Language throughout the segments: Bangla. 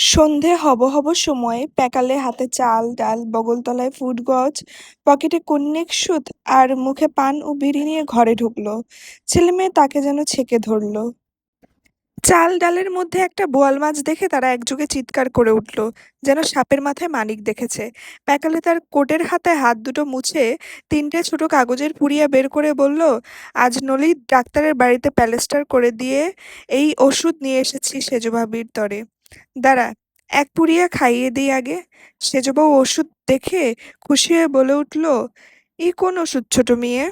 সন্ধে হব হব সময়ে প্যাকালে হাতে চাল ডাল বগলতলায় ফুড গজ পকেটে কন্যেক সুত আর মুখে পান ও বিড়ি নিয়ে ঘরে ঢুকলো। ছেলে মেয়ে তাকে যেন ছেকে ধরলো। চাল ডালের মধ্যে একটা বোয়াল মাছ দেখে তারা একযোগে চিৎকার করে উঠল, যেন সাপের মাথায় মানিক দেখেছে। প্যাকালে তার কোটের হাতে হাত দুটো মুছে তিনটে ছোট কাগজের পুড়িয়া বের করে বলল, আজ নলি ডাক্তারের বাড়িতে প্যালেস্টার করে দিয়ে এই ওষুধ নিয়ে এসেছি সেজো ভাবির তরে। দাঁড়া, এক পুড়িয়া খাইয়ে দিই আগে। সেজবউ ওষুধ দেখে খুশি হয়ে বলে উঠল, ই কোন ওষুধ ছোট মেয়ে,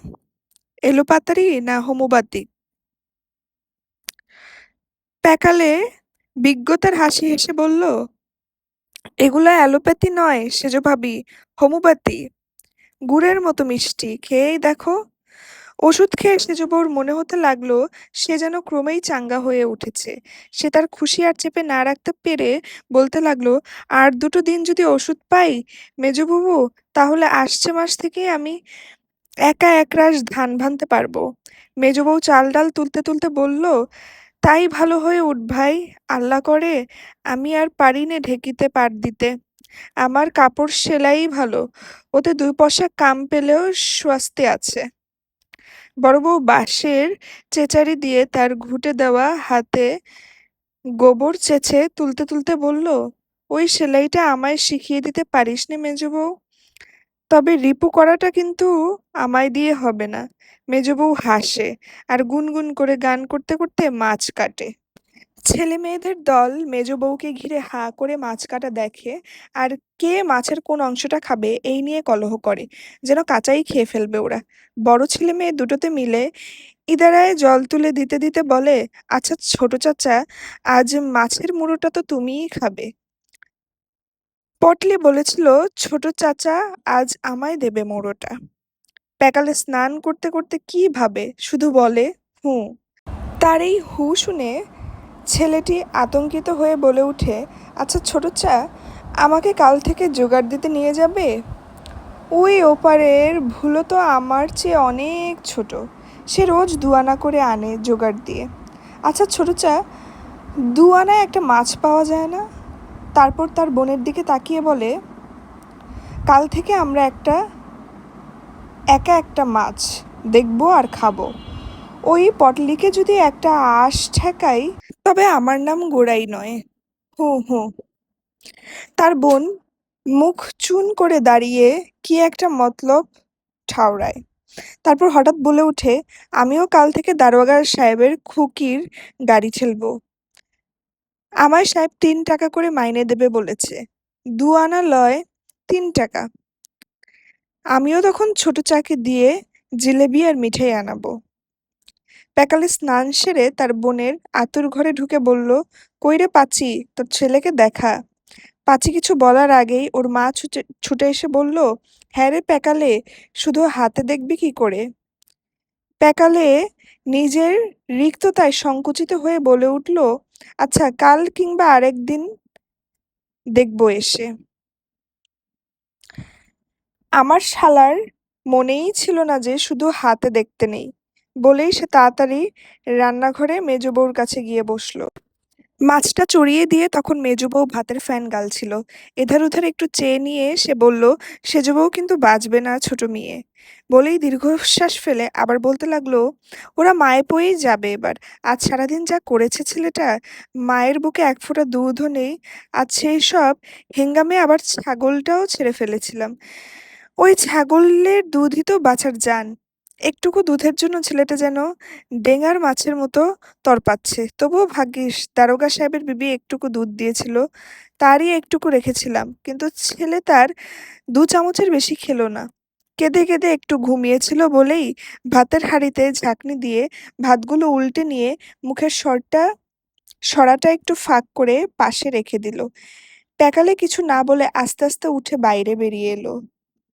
এলোপাতারি না হোমিওপ্যাথিক? প্যাকালে বিজ্ঞতার হাসি হেসে বলল, এগুলো অ্যালোপ্যাথি নয় সেজো ভাবি, হোমিওপ্যাথি। গুড়ের মতো মিষ্টি, খেয়েই দেখো। ওষুধ খেয়ে সেজো বউর মনে হতে লাগলো সে যেন ক্রমেই চাঙ্গা হয়ে উঠেছে। সে তার খুশি আর চেপে না রাখতে পেরে বলতে লাগলো, আর দুটো দিন যদি ওষুধ পাই মেজোবাবু, তাহলে আসছে মাস থেকেই আমি একা একরাশ ধান ভানতে পারবো। মেজোবউ চাল ডাল তুলতে তুলতে বলল, তাই ভালো হয়ে উঠ ভাই, আল্লাহ করে আমি আর পারি নে ঢেকিতে পার দিতে। আমার কাপড় সেলাই ভালো, ওতে দুই পয়সা কাম পেলেও স্বস্তি আছে। বড় বউ বাঁশের চেচারি দিয়ে তার ঘুঁটে দেওয়া হাতে গোবর চেঁচে তুলতে তুলতে বলল, ওই সেলাইটা আমায় শিখিয়ে দিতে পারিস নে মেজো বউ? তবে রিপু করাটা কিন্তু আমায় দিয়ে হবে না। মেজো বউ হাসে আর গুনগুন করে গান করতে করতে মাছ কাটে। ছেলে মেয়েদের দল মেজো বউকে ঘিরে হাঁ করে মাছ কাটা দেখে, আর কে মাছের কোন অংশটা খাবে এই নিয়ে কলহ করে, যেন কাঁচাই খেয়ে ফেলবে ওরা। বড় ছেলে মেয়ে দুটোতে মিলে ইদারায় জল তুলে দিতে দিতে বলে, আচ্ছা ছোট চাচা, আজ মাছের মুড়োটা তো তুমিই খাবে। পটলি বলেছিল, ছোট চাচা আজ আমায় দেবে মোড়োটা। প্যাকালে স্নান করতে করতে কি ভাবে, শুধু বলে হুঁ। তার এই হু শুনে ছেলেটি আতঙ্কিত হয়ে বলে উঠে, আচ্ছা ছোট চা, আমাকে কাল থেকে জোগাড় দিতে নিয়ে যাবে? ওই ওপারের ভুলো তো আমার চেয়ে অনেক ছোট, সে রোজ দুয়ানা করে আনে জোগাড় দিয়ে। আচ্ছা ছোট চা, দুয়ানায় একটা মাছ পাওয়া যায় না? তারপর তার বোনের দিকে তাকিয়ে বলে, কাল থেকে আমরা একা একটা মাছ দেখবো আর খাবো। ওই পটলিকে যদি একটা আঁশ ঠেকাই, তবে আমার নাম গোড়াই নয়। হুঁ হুঁ। তার বোন মুখ চুন করে দাঁড়িয়ে কি একটা মতলব ঠাউরায়। তারপর হঠাৎ বলে উঠে, আমিও কাল থেকে দারোগা সাহেবের খুকির গাড়ি ছেলবো। আমায় সাহেব 3 টাকা করে মাইনে দেবে বলেছে। দুআনা লয়, 3 টাকা। আমিও তখন ছোট চাকে দিয়ে জিলেবি আর মিঠাই আনাবো। প্যাকালে স্নান সেরে তার বোনের আতুর ঘরে ঢুকে বলল, কই রে পাচি, তোর ছেলেকে দেখা। পাচি কিছু বলার আগেই ওর মা ছুটে ছুটে এসে বলল, হ্যাঁ রে প্যাকালে, শুধু হাতে দেখবি কি করে? প্যাকালে নিজের রিক্ততায় সংকুচিত হয়ে বলে উঠল, আচ্ছা কাল কিংবা আরেক দিন দেখবো এসে। আমার শালার মনেই ছিল না যে শুধু হাতে দেখতে নেই, বলেই সে তাড়াতাড়ি রান্নাঘরে মেজ বউর কাছে গিয়ে বসলো। মাছটা চড়িয়ে দিয়ে তখন মেজ বউ ভাতের ফ্যান গালছিল। এধার ওধার একটু চেয়ে নিয়ে সে বলল, সেজ বউ কিন্তু বাঁচবে না ছোট মেয়ে। বলেই দীর্ঘশ্বাস ফেলে আবার বলতে লাগলো, ওরা মায়ে পয়েই যাবে এবার। আজ সারাদিন যা করেছে ছেলেটা, মায়ের বুকে এক ফোঁটা দুধও নেই। আজ সেই সব হেঙ্গামে আবার ছাগলটাও ছেড়ে ফেলেছিলাম। ওই ছাগলের দুধই তো বাছার জান। একটুকু দুধের জন্য ছেলেটা যেন ডেঙ্গার মাছের মতো তড়পাচ্ছে। তবুও ভাগ্যিস দারোগা সাহেবের বিবি একটুকু দুধ দিয়েছিল, তারই একটুকু রেখেছিলাম। কিন্তু ছেলে তার 2 চামচের বেশি খেলো না। কেঁদে কেঁদে একটু ঘুমিয়েছিল বলেই ভাতের হাঁড়িতে ঝাঁকনি দিয়ে ভাতগুলো উল্টে নিয়ে মুখের সরাটা একটু ফাঁক করে পাশে রেখে দিল। প্যাকালে কিছু না বলে আস্তে আস্তে উঠে বাইরে বেরিয়ে এলো।